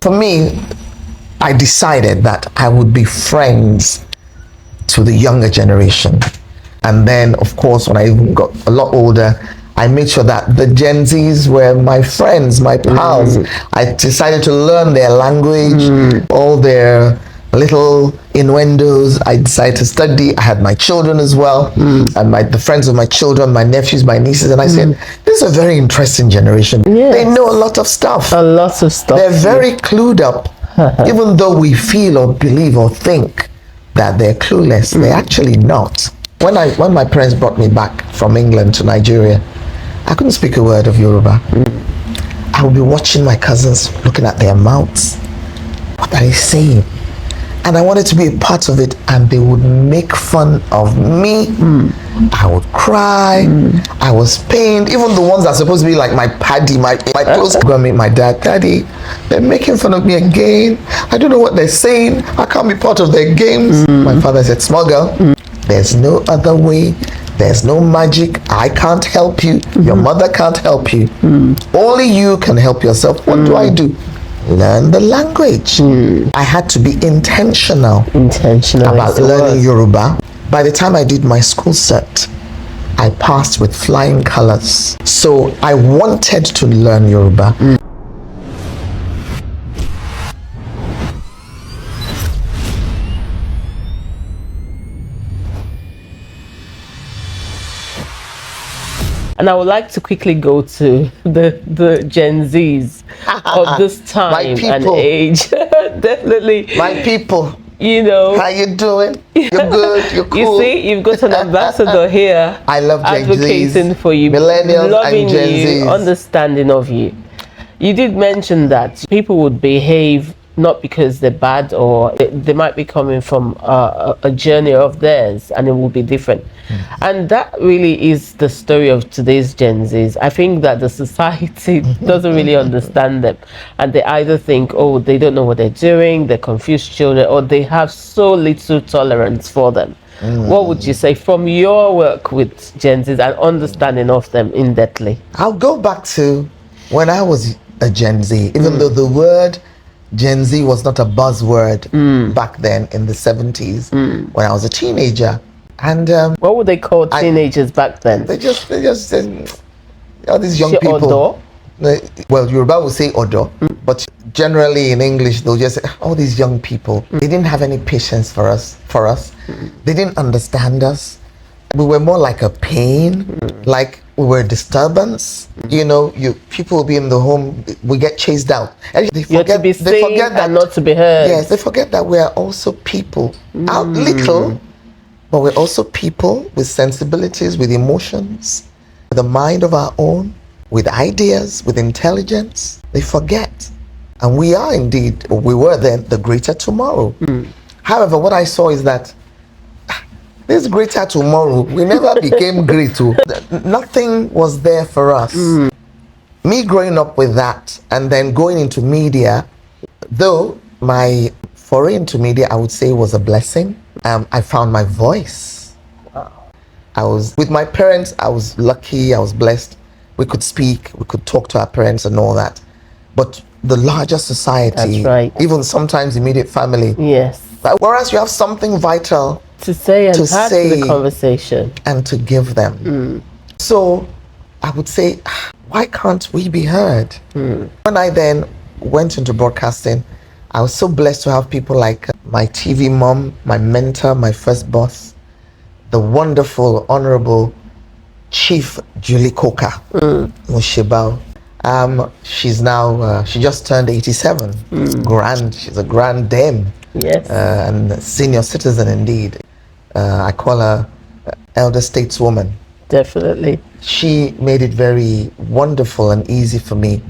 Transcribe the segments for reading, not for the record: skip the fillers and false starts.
For me, I decided that I would be friends to the younger generation. And then, of course, when I got a lot older, I made sure that the Gen Zs were my friends, my pals. I decided to learn their language, all their little innuendos. I decided to study. I had my children as well, and the friends of my children, my nephews, my nieces, and I said, this is a very interesting generation. Yes. They know a lot of stuff. A lot of stuff. They're very clued up. Even though we feel or believe or think that they're clueless, they're actually not. When my parents brought me back from England to Nigeria, I couldn't speak a word of Yoruba. I would be watching my cousins, looking at their mouths. What are they saying? And I wanted to be a part of it, and they would make fun of me. I would cry. I was pained. Even the ones that are supposed to be like my paddy, my close. I'm gonna meet my dad. Daddy, they're making fun of me again. I don't know what they're saying. I can't be part of their games. My father said, small girl, there's no other way. There's no magic. I can't help you. Your mother can't help you. Only you can help yourself. What do I do? Learn the language. I had to be intentional about learning Yoruba. By the time I did my school cert, I passed with flying colors. So I wanted to learn Yoruba. And I would like to quickly go to the Gen Zs of this time and age. Definitely. My people. You know. How you doing? You're good. You're cool. You see, you've got an ambassador here. I love Gen advocating Zs, for you, millennials loving and Gen you, Zs. understanding of you. You did mention that people would behave not because they're bad, or they might be coming from a journey of theirs, and it will be different. And that really is the story of today's Gen Zs. I think that the society doesn't really understand them, and they either think, oh, they don't know what they're doing, they're confused children, or they have so little tolerance for them. What would you say from your work with Gen Zs and understanding of them in depthly? I'll go back to when I was a Gen Z, even though the word Gen Z was not a buzzword back then in the 70s when I was a teenager. And what would they call teenagers back then? They just said, all these young people. Odo? Well, Yoruba will say Odo, but generally in English they'll just say, all these young people. They didn't have any patience for us. They didn't understand us. We were more like a pain, like we were a disturbance. You know, people will be in the home, we get chased out. And they forget, they forget that not to be heard. Yes, they forget that we are also people. Out little, but we're also people with sensibilities, with emotions, with a mind of our own, with ideas, with intelligence. They forget. And we are indeed, we were then the greater tomorrow. However, what I saw is that this greater tomorrow, we never became great. Nothing was there for us. Me growing up with that and then going into media, though my foray into media, I would say, was a blessing. I found my voice. I was with my parents. I was lucky. I was blessed. We could speak. We could talk to our parents and all that. But the larger society, even sometimes immediate family. Yes. Whereas you have something vital to say and add to the conversation and to give them. So I would say, why can't we be heard? When I then went into broadcasting, I was so blessed to have people like my TV mom, my mentor, my first boss, the wonderful, honorable Chief Julie Coker Mushibao. She's now, she just turned 87. She's a grand dame. Yes. And senior citizen indeed. I call her elder stateswoman. Definitely. She made it very wonderful and easy for me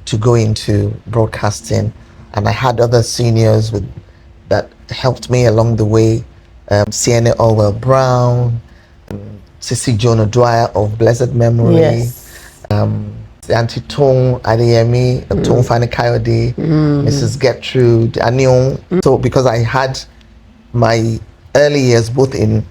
to go into broadcasting, and I had other seniors that helped me along the way. Sienna Orwell Brown, Sissy Jonah Dwyer of blessed memory. Yes. Auntie Tong Adeyemi, Tong Fani Kayode, Mrs. Gertrude Anion. So because I had my early years both in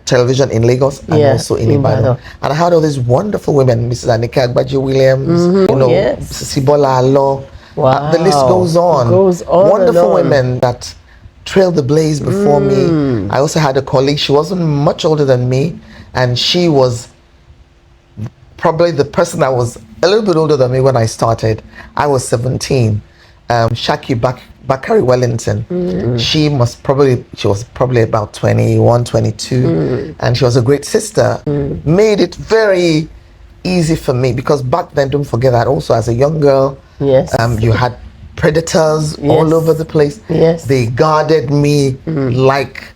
television in Lagos and also in Ibadan. And I had all these wonderful women, Mrs. Anike Agbaje Williams, Sisibola Alo, Wow. The list goes on. Goes on. Wonderful women that trailed the blaze before me. I also had a colleague. She wasn't much older than me, and she was probably the person that was a little bit older than me when I started. I was 17. Shaki Bakari Wellington. She was probably about 21, 22, and she was a great sister. Made it very easy for me because back then, don't forget that also as a young girl, yes, you had predators all over the place. Yes, they guarded me like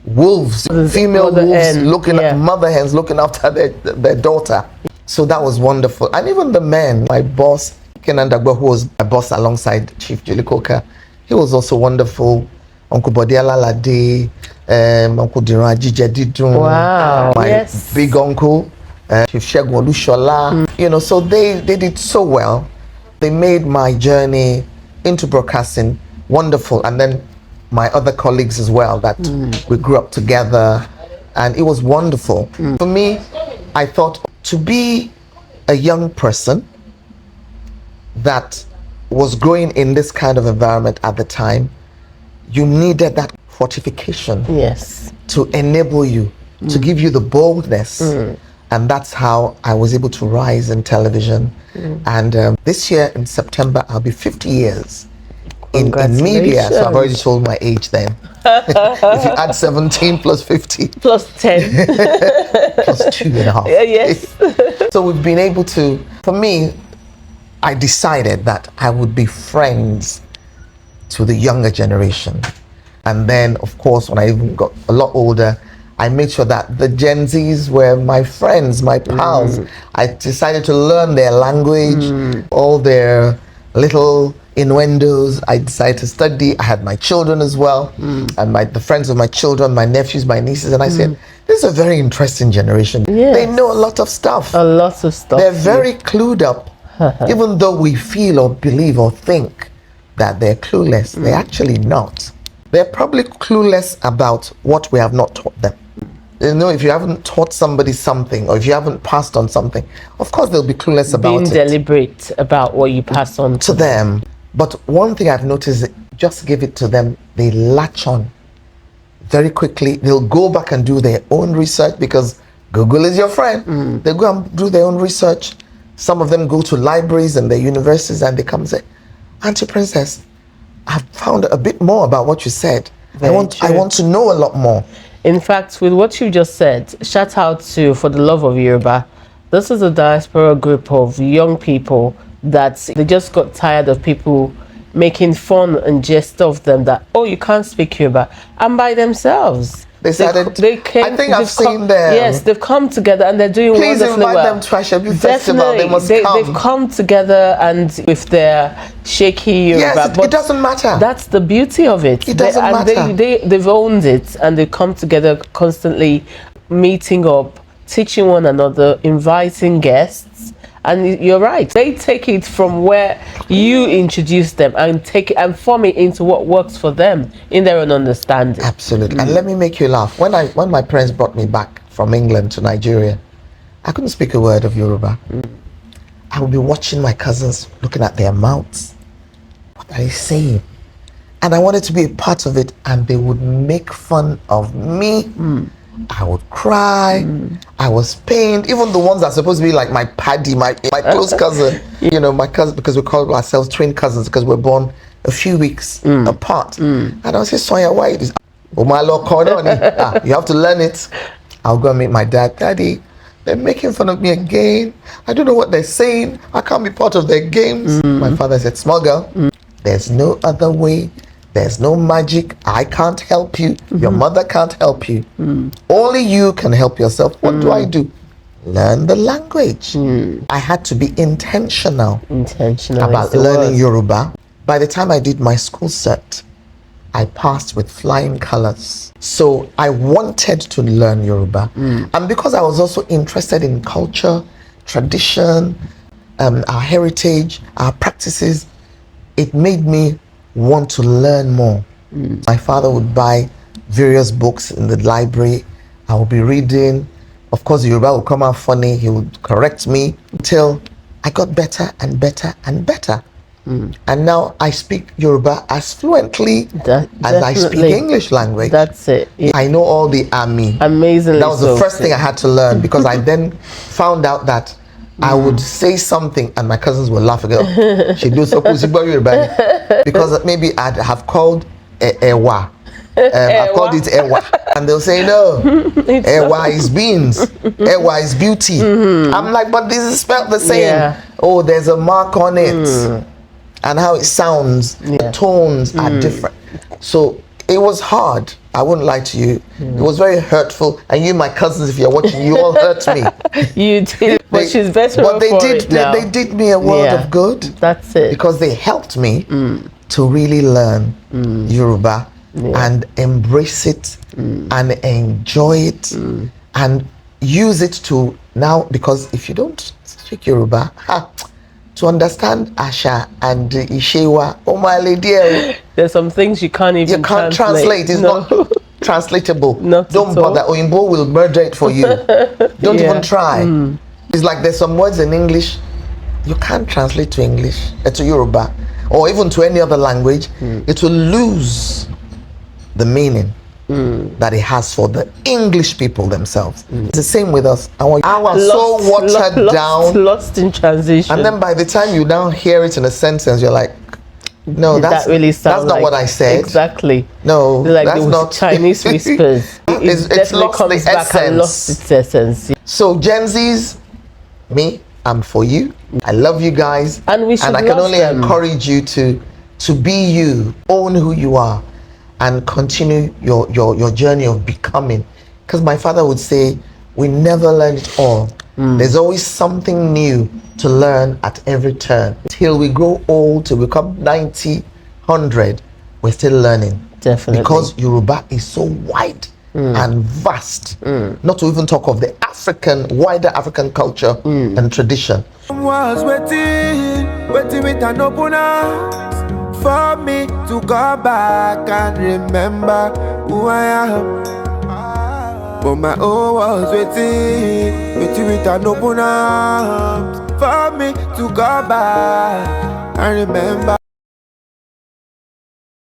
wolves, female wolves looking at mother hens looking after their daughter. So that was wonderful. And even the men, my boss Kenan Dagba, who was my boss alongside Chief Julie Coker, he was also wonderful. Uncle Bodiala Lade, Uncle Diraji Jedidun, wow, my big uncle, Chief Shegun Olushola. You know, so they did so well. They made my journey into broadcasting wonderful. And then my other colleagues as well, that we grew up together, and it was wonderful. For me, I thought to be a young person that was growing in this kind of environment at the time, you needed that fortification, yes, to enable you, to give you the boldness. And that's how I was able to rise in television. And this year in September, I'll be 50 years in media. So I've already told my age then. If you add 17 plus 50 plus 10 plus 2.5. Yes. So we've been able to, for me, I decided that I would be friends to the younger generation. And then, of course, when I even got a lot older, I made sure that the Gen Zs were my friends, my pals. I decided to learn their language, all their little innuendos. I decided to study. I had my children as well, and the friends of my children, my nephews, my nieces, and I said, this is a very interesting generation. Yes. They know a lot of stuff. A lot of stuff. They're very clued up. Even though we feel or believe or think that they're clueless, they're actually not. They're probably clueless about what we have not taught them. You know, if you haven't taught somebody something, or if you haven't passed on something, of course they'll be clueless about it. Being deliberate about what you pass on to them. But one thing I've noticed, just give it to them, they latch on very quickly. They'll go back and do their own research because Google is your friend. They go and do their own research. Some of them go to libraries and their universities, and they come and say, Auntie Princess, I've found a bit more about what you said. I want to know a lot more. In fact, with what you just said, shout out to For the Love of Yoruba. This is a diaspora group of young people that they just got tired of people making fun and jest of them that, oh, you can't speak Yoruba, and by themselves. They started. I think I've seen them. Yes, they've come together and they're doing wonderfully well. Please invite them to Ashebi Festival. They must come. They've come together and with their shaky Yoruba. Yes, it doesn't matter. That's the beauty of it. It doesn't matter. They've owned it, and they come together constantly, meeting up, teaching one another, inviting guests. And you're right, they take it from where you introduce them and take it and form it into what works for them in their own understanding. Absolutely. And let me make you laugh. When my parents brought me back from England to Nigeria, I couldn't speak a word of Yoruba. I would be watching my cousins, looking at their mouths. What are they saying? And I wanted to be a part of it, and they would make fun of me. I would cry. I was pained. Even the ones that are supposed to be like my paddy, my close cousin, you know, my cousin, because we call ourselves twin cousins because we're born a few weeks apart. And I was saying, Sonia, why is oh my Lord, you have to learn it. I'll go and meet my dad. Daddy, they're making fun of me again. I don't know what they're saying. I can't be part of their games. My father said, small girl, there's no other way. There's no magic. I can't help you. Your mother can't help you. Only you can help yourself. What do I do? Learn the language. I had to be intentional about learning Yoruba. By the time I did my school cert, I passed with flying colors. So I wanted to learn Yoruba. And because I was also interested in culture, tradition, our heritage, our practices, it made me want to learn more. My father would buy various books in the library. I would be reading. Of course, Yoruba would come out funny. He would correct me until I got better and better and better. And now I speak Yoruba as fluently as I speak English language. That's it. Yeah. I know all the Ami. Amazingly. That was the first thing I had to learn, because I then found out that I would say something and my cousins would laugh again. She do so Yoruba, because maybe I'd have called Ewa. I've called it Ewa, and they'll say no. Ewa is beans. Ewa is beauty. I'm like, but this is spelled the same. Yeah. Oh, there's a mark on it, and how it sounds. The tones are different. So it was hard. I wouldn't lie to you. It was very hurtful. And you, my cousins, if you're watching, you all hurt me. You did, but she's better. But they did me a world of good. That's it. Because they helped me to really learn Yoruba. And embrace it and enjoy it and use it to now, because if you don't speak Yoruba, to understand Asha and Ishewa, oh my lady, there's some things you can't even translate. It's not translatable. Don't bother. Oyinbo will murder it for you. Don't even try. It's like there's some words in English you can't translate to English, to Yoruba, or even to any other language. It will lose the meaning that it has for the English people themselves. It's the same with us. Our so watered down, lost in transition. And then by the time you now hear it in a sentence, you're like, no, that really sounds that's not what I said. Exactly. No, like that's not Chinese whispers. It's lost comes the back and lost its essence. So Gen Zs, me, I'm for you. I love you guys, and we should. And I can only encourage you to be you, own who you are, and continue your journey of becoming. Because my father would say, we never learn it all. There's always something new to learn at every turn. Till we grow old, till we become 90, 100, we're still learning. Definitely. Because Yoruba is so wide and vast. Not to even talk of the wider African culture and tradition. Was waiting with an open heart for me to go back and remember who I am. But my own was waiting with an open heart for me to go back and remember.